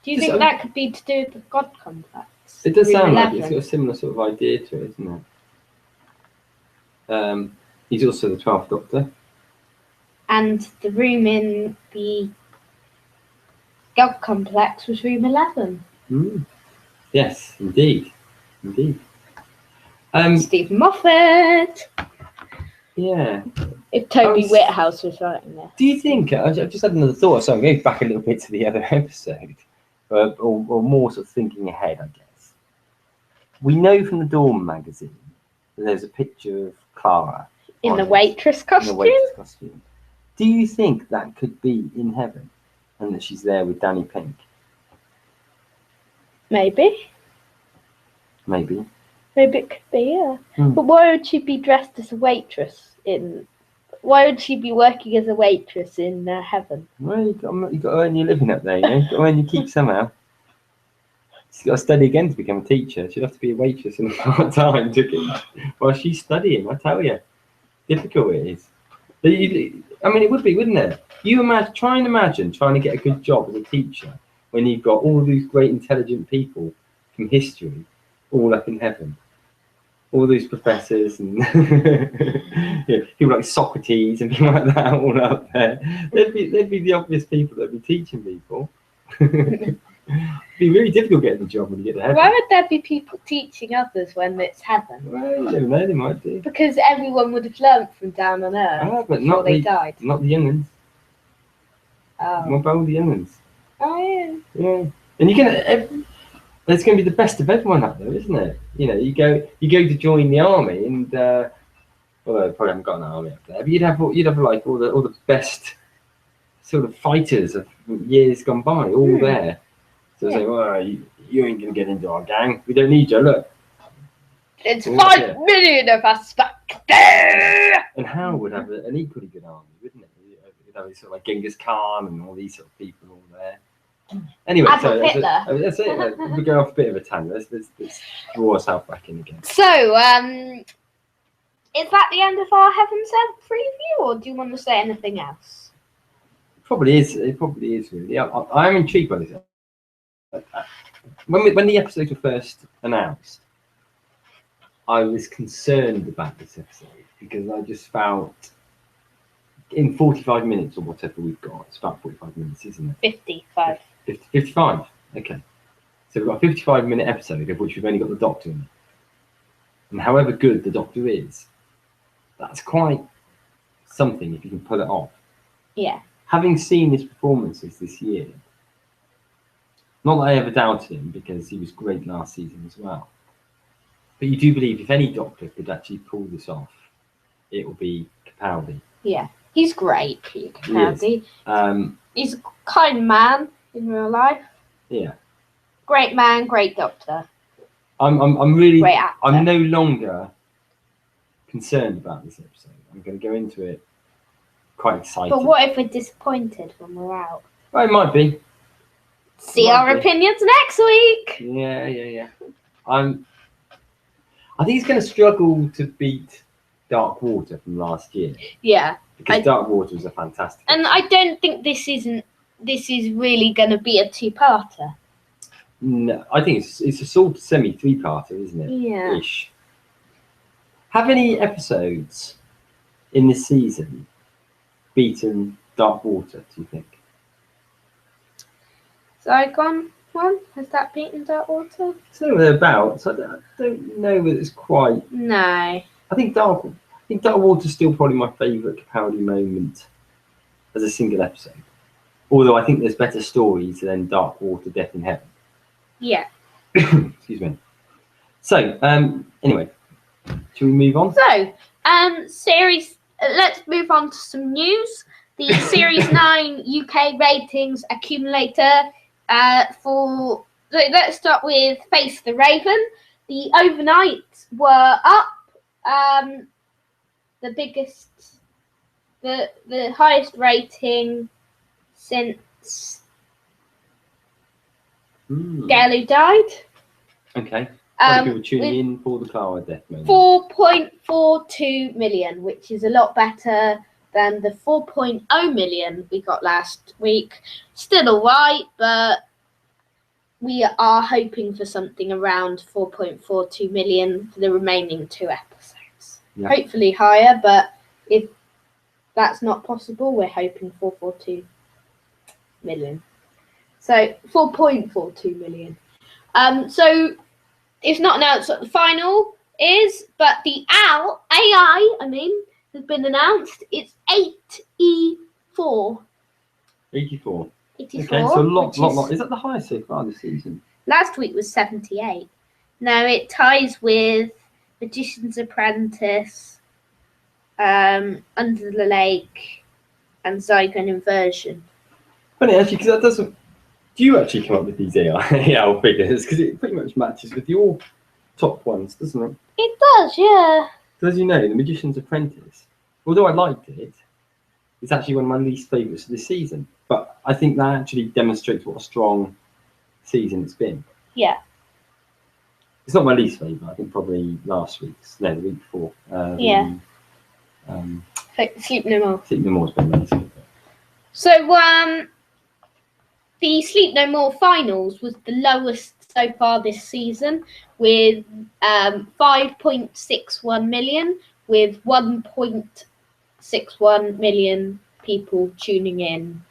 Do you think that could be to do with the God complex? It does Room sound 11? like it's got a similar sort of idea to it, isn't it? He's also the 12th Doctor. And the room in the God complex was room 11. Mm. Yes, indeed. Stephen Moffat. Yeah. If Toby was- Whithouse was writing this. Do you think, I've just had another thought, so I'm going back a little bit to the other episode, or more sort of thinking ahead, I guess. We know from the Dawn magazine that there's a picture of Clara In on the it, waitress in costume? the waitress costume. Do you think that could be in heaven and that she's there with Danny Pink? Maybe. Maybe. Maybe it could be, yeah. Hmm. But why would she be dressed as a waitress in... Why would she be working as a waitress in heaven? Well, you've got to earn your living up there, you know? You've got to earn your keep somehow. She's got to study again to become a teacher. She'd have to be a waitress in part-time while she's studying, I tell you. Difficult it is. I mean, it would be, wouldn't it? Try and imagine trying to get a good job as a teacher when you've got all these great intelligent people from history all up in heaven. All these professors and people like Socrates and people like that all up there. They'd be the obvious people that'd be teaching people. It'd be really difficult getting the job when you get to heaven. Why would there be people teaching others when it's heaven? Well, you never know, they might do. Because everyone would have learnt from down on Earth But before they died. Not the young ones. Oh. What about all the young ones? Oh, yeah. Yeah. And it's going to be the best of everyone up there, isn't it? You know, you go to join the army, and although they probably haven't got an army up there, but you'd have like all the best sort of fighters of years gone by, all there. So they say, well, you ain't going to get into our gang. We don't need you. Look, It's 5 million of us back there. and Hal would have an equally good army, wouldn't it? You'd have sort of like Genghis Khan and all these sort of people all there. Anyway, Adolf Hitler. That's it. We're going off a bit of a tangent. Let's draw ourselves back in again. So, is that the end of our Heaven Sent preview, or do you want to say anything else? It probably is really. I'm intrigued by this. When the episodes were first announced, I was concerned about this episode because I just felt in 45 minutes or whatever we've got, it's about 45 minutes, isn't it? 55. 55. Okay. So we've got a 55-minute episode of which we've only got the Doctor in it. And however good the Doctor is, that's quite something if you can pull it off. Yeah. Having seen his performances this year, not that I ever doubted him because he was great last season as well. But you do believe if any Doctor could actually pull this off, it will be Capaldi. Yeah. He's great, Peter Capaldi. He's a kind man in real life. Yeah. Great man, great Doctor. I'm really, Great actor. I'm no longer concerned about this episode. I'm going to go into it quite excited. But what if we're disappointed when we're out? Well, it might be. See Might our be. opinions next week. Yeah. I think he's going to struggle to beat Dark Water from last year Yeah. because Dark Water was a fantastic. And I don't think this is really going to be a two-parter. No, I think it's a sort of semi three-parter, isn't it? Yeah. Ish. Have any episodes in this season beaten Dark Water? Do you think? Zygon one, has that beaten Dark Water? So thereabouts. I don't know whether it's quite. No. I think Dark Water's still probably my favourite Capaldi moment as a single episode. Although I think there's better stories than Dark Water, Death in Heaven. Yeah. Excuse me. So, anyway, shall we move on? So, series. Let's move on to some news. The Series 9 UK ratings accumulator. Let's start with Face the Raven. The overnights were up. The biggest, the highest rating since Galu died. Okay. A lot of people tuning in for the Clara death moment. 4.42 million, which is a lot better than the 4.0 million we got last week. Still alright, but we are hoping for something around 4.42 million for the remaining 2 episodes. Yeah. Hopefully higher, but if that's not possible, we're hoping 4.42 million. So 4.42 million. So it's not announced what the final is, but the AI, has been announced. It's 84. 84. 84. Okay, so a lot. Which Is that the highest so far this season? Last week was 78. Now it ties with Magician's Apprentice, Under the Lake, and Zygon Inversion. Funny actually, because that doesn't. Do you actually come up with these AI figures? Because it pretty much matches with your top ones, doesn't it? It does, yeah. So as you know, The Magician's Apprentice, although I liked it, it's actually one of my least favourites of this season. But I think that actually demonstrates what a strong season it's been. Yeah. It's not my least favourite. I think probably the week before. Yeah. Sleep No More. Sleep No More's been my least favourite. So, the Sleep No More finals was the lowest so far this season, with 5.61 million, with 1.61 million people tuning in,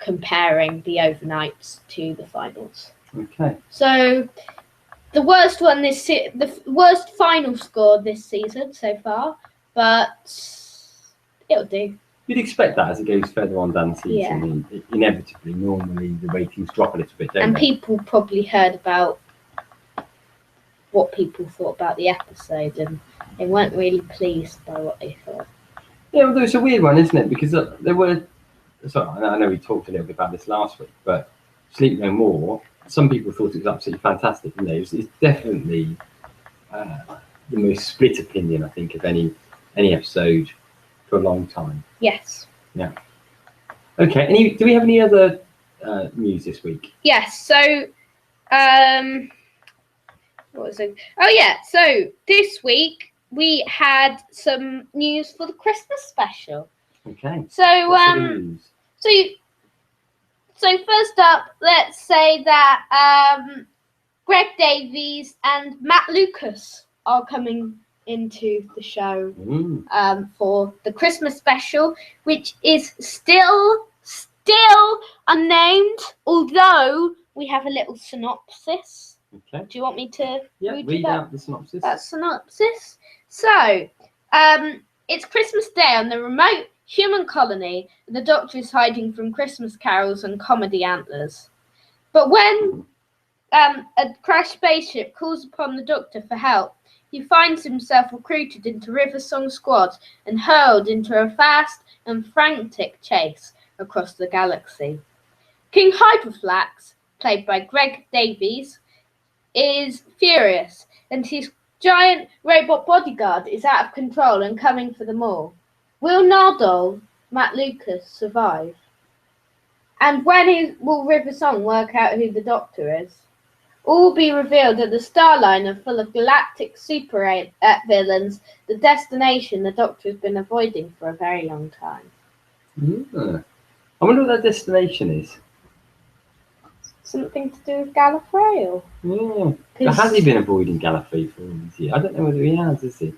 comparing the overnights to the finals. Okay. So the worst one the worst final score this season so far, but it'll do. You'd expect that as it goes further on down the season. Yeah. Inevitably, normally the ratings drop a little bit, don't and they? People probably heard about what people thought about the episode, and they weren't really pleased by what they thought. Yeah, well, it's a weird one, isn't it? Because there were. Sorry, I know we talked a little bit about this last week, but Sleep No More. Some people thought it was absolutely fantastic. You know, it's definitely the most split opinion, I think, of any episode for a long time. Yes. Yeah. Okay. Do we have any other news this week? Yes. So, what was it? Oh yeah. So this week we had some news for the Christmas special. Okay. So So first up, let's say that Greg Davies and Matt Lucas are coming into the show for the Christmas special, which is still still unnamed, although we have a little synopsis. Okay. Do you want me to Read out the synopsis. that synopsis? So, it's Christmas Day on the remote human colony, and the Doctor is hiding from Christmas carols and comedy antlers. But when a crashed spaceship calls upon the Doctor for help, he finds himself recruited into River Song Squad and hurled into a fast and frantic chase across the galaxy. King Hyperflax, played by Greg Davies, is furious, and his giant robot bodyguard is out of control and coming for them all. Will Nardole, Matt Lucas, survive? And when will River Song work out who the Doctor is? All will be revealed at the Starliner full of galactic super villains, the destination the Doctor has been avoiding for a very long time. Yeah. I wonder what that destination is. Something to do with Gallifrey? Yeah. Has he been avoiding Gallifrey for all these years? I don't know whether he has, is he?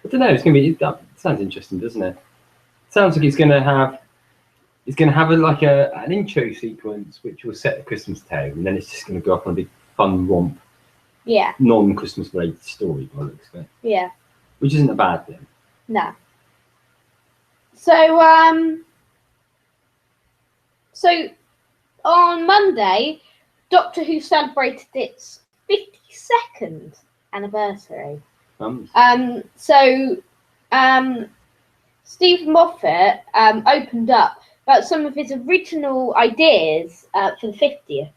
I don't know. It's going to be. That sounds interesting, doesn't it? Sounds like it's going to have an intro sequence which will set the Christmas tale, and then it's just going to go off on a big fun romp. Yeah. Non-Christmas related story, by the looks of it. Yeah. Which isn't a bad thing. No. So on Monday, Doctor Who celebrated its 52nd anniversary. Steve Moffat opened up about some of his original ideas for the 50th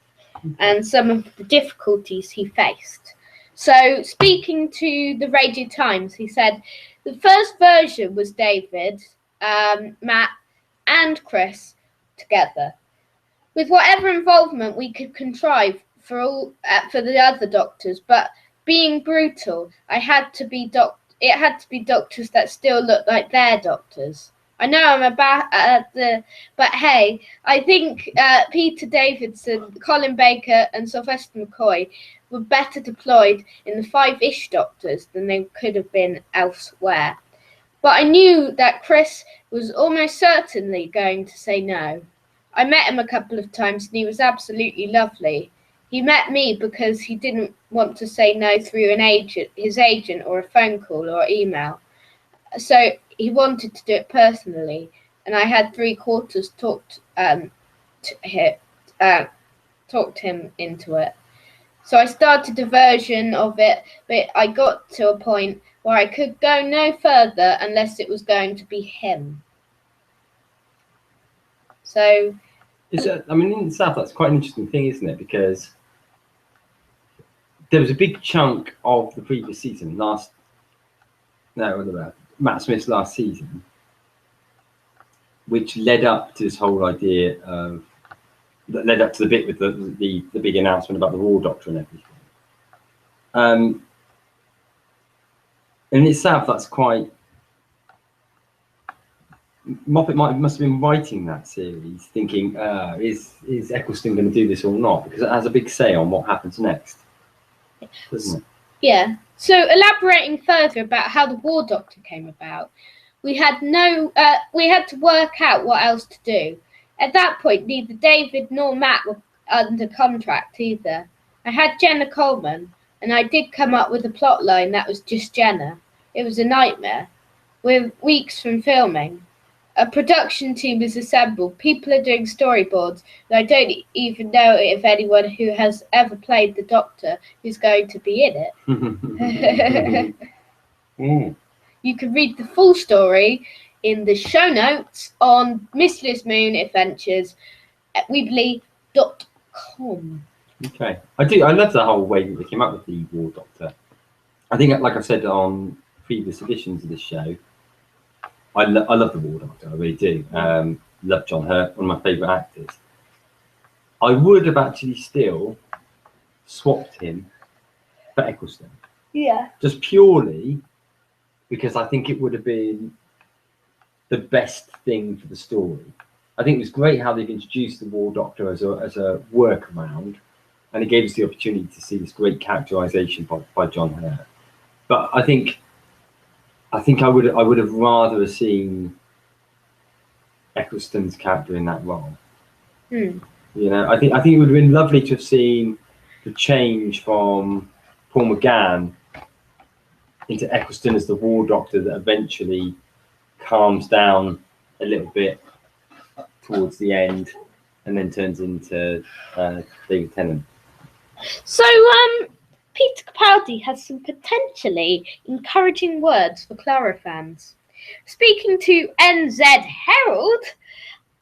and some of the difficulties he faced. So, speaking to the Radio Times, he said the first version was David, Matt, and Chris together, with whatever involvement we could contrive for the other Doctors. But being brutal, it had to be Doctors that still looked like their Doctors. I know I'm but hey, I think Peter Davidson, Colin Baker, and Sylvester McCoy were better deployed in the 5-ish Doctors than they could have been elsewhere. But I knew that Chris was almost certainly going to say no. I met him a couple of times and he was absolutely lovely. He met me because he didn't want to say no through his agent, or a phone call or email. So he wanted to do it personally, and I had 3/4 talked him into it. So I started a version of it, but I got to a point where I could go no further unless it was going to be him. So, in itself, that's quite an interesting thing, isn't it? Because there was a big chunk of the previous season, Matt Smith's last season, which led up to this whole idea that led up to the bit with the big announcement about the War Doctor and everything. In itself, that's quite. Moffat must have been writing that series, thinking, is Eccleston going to do this or not? Because it has a big say on what happens next, doesn't it? Yeah. So elaborating further about how the War Doctor came about, we had to work out what else to do. At that point, neither David nor Matt were under contract either. I had Jenna Coleman, and I did come up with a plot line that was just Jenna. It was a nightmare, with weeks from filming. A production team is assembled. People are doing storyboards, and I don't even know if anyone who has ever played the Doctor is going to be in it. You can read the full story in the show notes on Miss Liz Moon Adventures at weebly.com. Okay, I love the whole way that they came up with the War Doctor. I think, like I said on previous editions of this show, I love the War Doctor, I really do. Love John Hurt, one of my favourite actors. I would have actually still swapped him for Eccleston. Yeah. Just purely because I think it would have been the best thing for the story. I think it was great how they've introduced the War Doctor as a workaround, and it gave us the opportunity to see this great characterisation by John Hurt. But I think I would have rather seen Eccleston's character in that role. Hmm. You know, I think it would have been lovely to have seen the change from Paul McGann into Eccleston as the War Doctor that eventually calms down a little bit towards the end, and then turns into David Tennant. So, Peter Capaldi has some potentially encouraging words for Clara fans. Speaking to NZ Herald,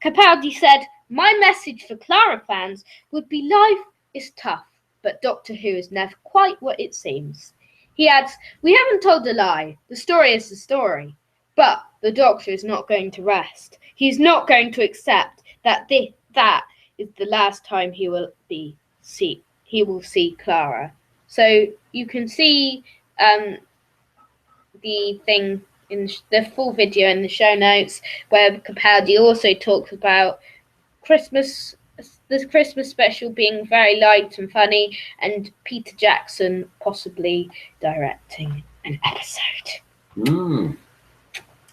Capaldi said, "My message for Clara fans would be life is tough, but Doctor Who is never quite what it seems." He adds, "We haven't told a lie. The story is the story. But the Doctor is not going to rest. He's not going to accept that that is the last time he will see Clara." So you can see the thing in the full video in the show notes, where Capaldi also talks about the Christmas special being very light and funny, and Peter Jackson possibly directing an episode.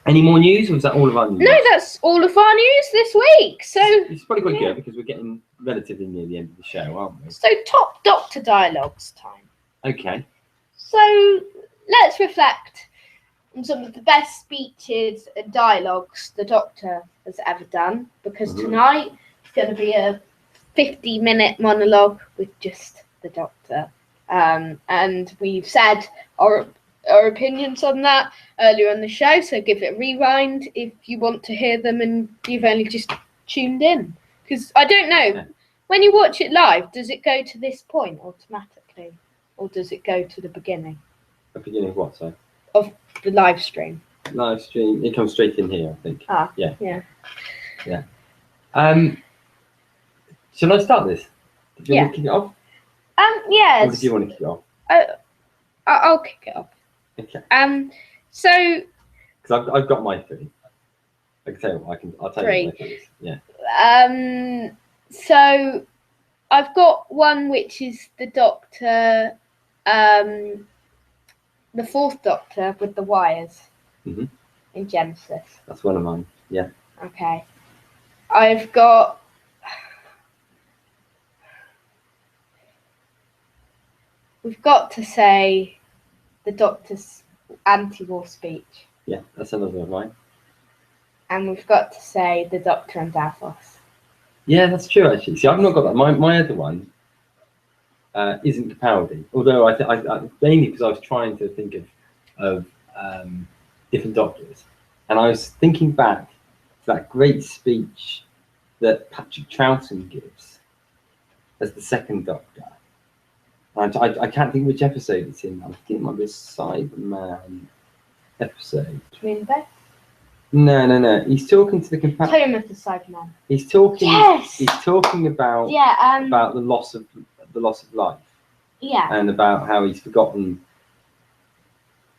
Any more news, or is that all of our news? No, that's all of our news this week. So it's probably quite good because we're getting relatively near the end of the show, aren't we? So top Doctor dialogues time. Okay. So let's reflect on some of the best speeches and dialogues the Doctor has ever done, because tonight it's going to be a 50-minute monologue with just the Doctor. And we've said our opinions on that earlier on the show, so give it a rewind if you want to hear them and you've only just tuned in. Because I don't know, when you watch it live, does it go to this point automatically, or does it go to the beginning? The beginning of what, sorry? Of the live stream. Live stream, it comes straight in here, I think. Yeah. Shall I start this? Do you want to kick it off? Yes. Or did you want to kick it off? I'll kick it off. Okay. So. Because I've got my three. I can tell you what, I'll tell you what my three is. Yeah. So I've got one which is the Doctor, the fourth Doctor with the wires in Genesis. That's one of mine. Yeah. Okay. I've got. We've got to say the Doctor's anti-war speech. Yeah, that's another of mine. And we've got to say the Doctor and Davos. Yeah, that's true, actually. See, I've not got that. My other one isn't Capaldi, although I mainly because I was trying to think of different Doctors, and I was thinking back to that great speech that Patrick Troughton gives as the second Doctor. And I can't think which episode it's in. I think it might be a Cyberman episode. Twinbeth? No. He's talking to the Tomb of the Cyberman. He's talking. Yes. He's talking about about the loss of life. Yeah. And about how he's forgotten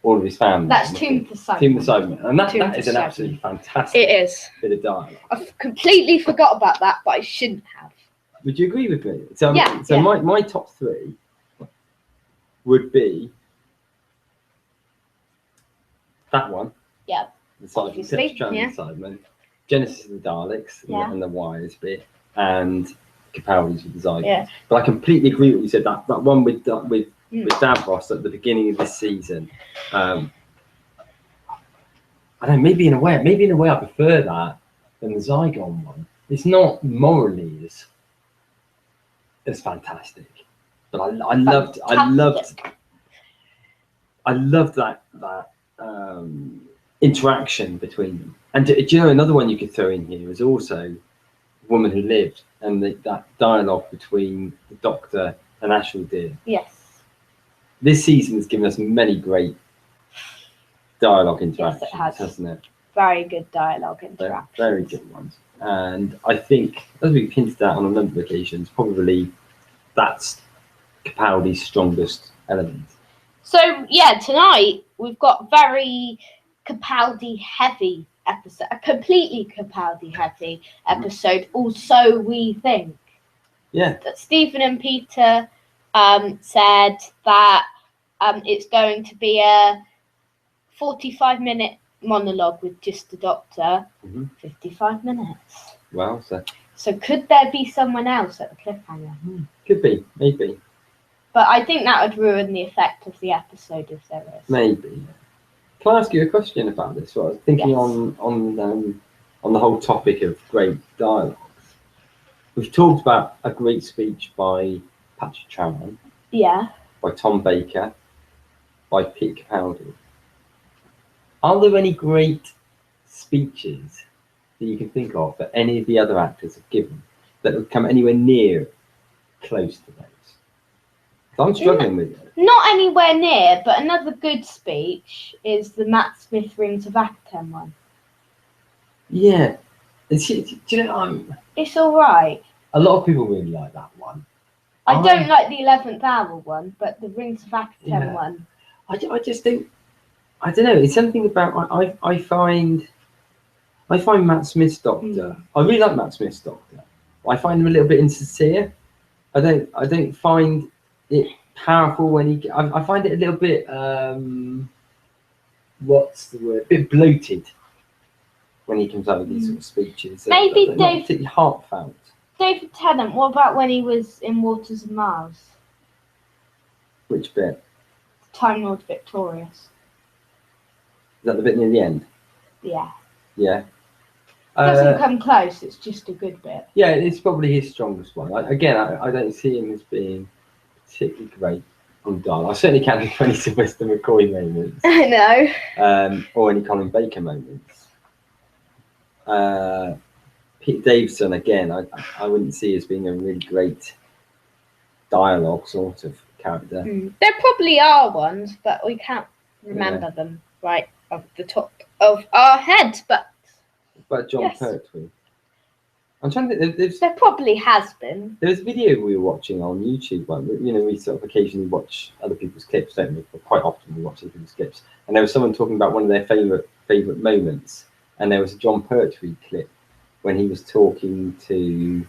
all of his family. That's Tomb of the Cyberman. Tomb of the Cyberman, and that is an absolutely fantastic. It is. Bit of dialogue. I've completely forgot about that, but I shouldn't have. Would you agree with me? So yeah. My top three would be that one. Yeah. The Cyberman, Genesis of the Daleks, and the wires bit, and Capaldi's with the Zygotes. Yeah. But I completely agree with what you said. That one with Davos at the beginning of this season. I don't know. Maybe in a way, I prefer that than the Zygon one. It's not morally as fantastic, but I loved that interaction between them. And do you know, another one you could throw in here is also Woman Who Lived, and that dialogue between the Doctor and Ashildr. Yes. This season has given us many great dialogue interactions, hasn't it? Very good dialogue interactions. Very good ones. And I think, as we've hinted at on a number of occasions, probably that's Capaldi's strongest element. So, tonight we've got very Capaldi heavy episode, a completely Capaldi heavy episode, or so we think. Yeah. Stephen and Peter said that it's going to be a 45-minute monologue with just the Doctor. 55 minutes. Wow. So could there be someone else at the cliffhanger? Could be, maybe. But I think that would ruin the effect of the episode if there is. Maybe. Can I ask you a question about this? Well, I was thinking Yes. on the whole topic of great dialogues. We've talked about a great speech by Patrick Troughton, Yeah. by Tom Baker, by Pete Capaldi. Are there any great speeches that you can think of that any of the other actors have given that would come anywhere near close to those? I'm struggling with it. Not anywhere near, but another good speech is the Matt Smith Rings of Akaten one. Yeah. Do you know, It's alright. a lot of people really like that one. I don't like the 11th Hour one, but the Rings of Akaten Yeah. one. I just think, I don't know, it's something about, I find Matt Smith's Doctor, I really like Matt Smith's Doctor. I find him a little bit insincere. I don't find it powerful when I find it a little bit, what's the word, a bit bloated when he comes out with these sort of speeches. Maybe They're not Dave- particularly heartfelt. David Tennant, what about when he was in Waters of Mars? Which bit? Time Lord Victorious. Is that the bit near the end? Yeah. Yeah. Doesn't come close, it's just a good bit. Yeah, it's probably his strongest one. I don't see him as being particularly great on dialogue. I certainly can't think of any Sylvester McCoy moments, I know. or any Colin Baker moments. Pete Davidson, again, I wouldn't see as being a really great dialogue sort of character. There probably are ones, but we can't remember them right off the top of our heads. But John yes. Pertwee. I'm trying to think. There probably has been. There was a video we were watching on YouTube. We sort of occasionally watch other people's clips, don't we? But quite often we watch other people's clips. And there was someone talking about one of their favourite moments. And there was a John Pertwee clip when he was talking to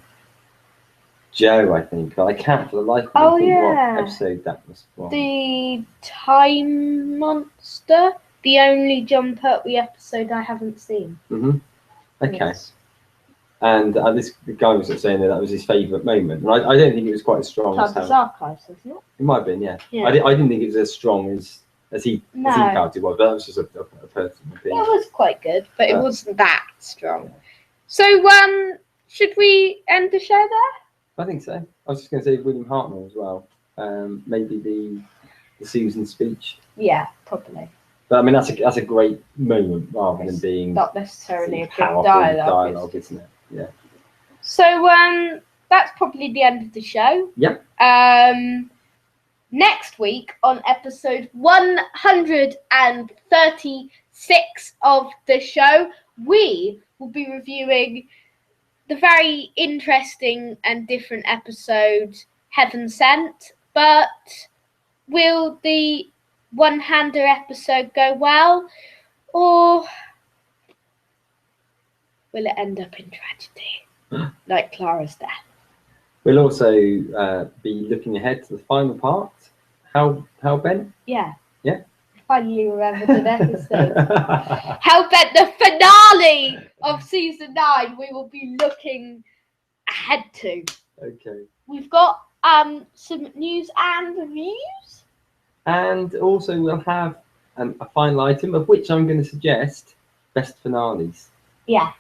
Joe, I think. But I can't for the life of me think what episode that was from. The Time Monster. The only John Pertwee episode I haven't seen. Mm-hmm. Okay. Yes. And this guy was sort of saying that was his favourite moment. And I don't think it was quite as strong as TARDIS how... Archives, isn't it? It might have been, yeah. Yeah. I didn't think it was as strong as he felt it was, but that was just a personal It opinion. was quite good, but it Yeah. wasn't that strong. So, should we end the show there? I think so. I was just going to say William Hartnell as well. Maybe the Susan speech. Yeah, probably. But I mean, that's a great moment rather than being Not necessarily a good powerful dialogue. isn't it? Yeah. So, that's probably the end of the show. Yep. Next week on episode 136 of the show, we will be reviewing the very interesting and different episode Heaven Sent. But will the one-hander episode go well, or will it end up in tragedy, like Clara's death? We'll also be looking ahead to the final part. How Ben? Yeah. Yeah. Finally remembered an episode. Hellbent, the finale of season 9, we will be looking ahead to. Okay. We've got some news and reviews. And also we'll have a final item, of which I'm going to suggest best finales. Yeah.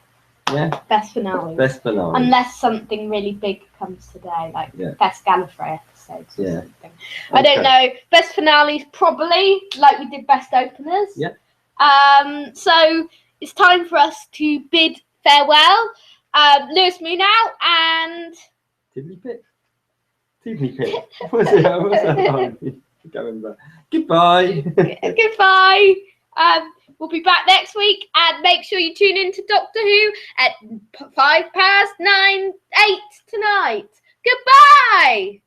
Yeah. Best finale. Best finales. Unless something really big comes today, like best Gallifrey episodes or something. I don't know. Best finales, probably, like we did best openers. Yeah. So it's time for us to bid farewell. Lewis Moon out and... Tiddly Pip. Tiddly Pip. What's that line? I can't remember. Goodbye. Goodbye. We'll be back next week, and make sure you tune in to Doctor Who at 8:05 tonight. Goodbye.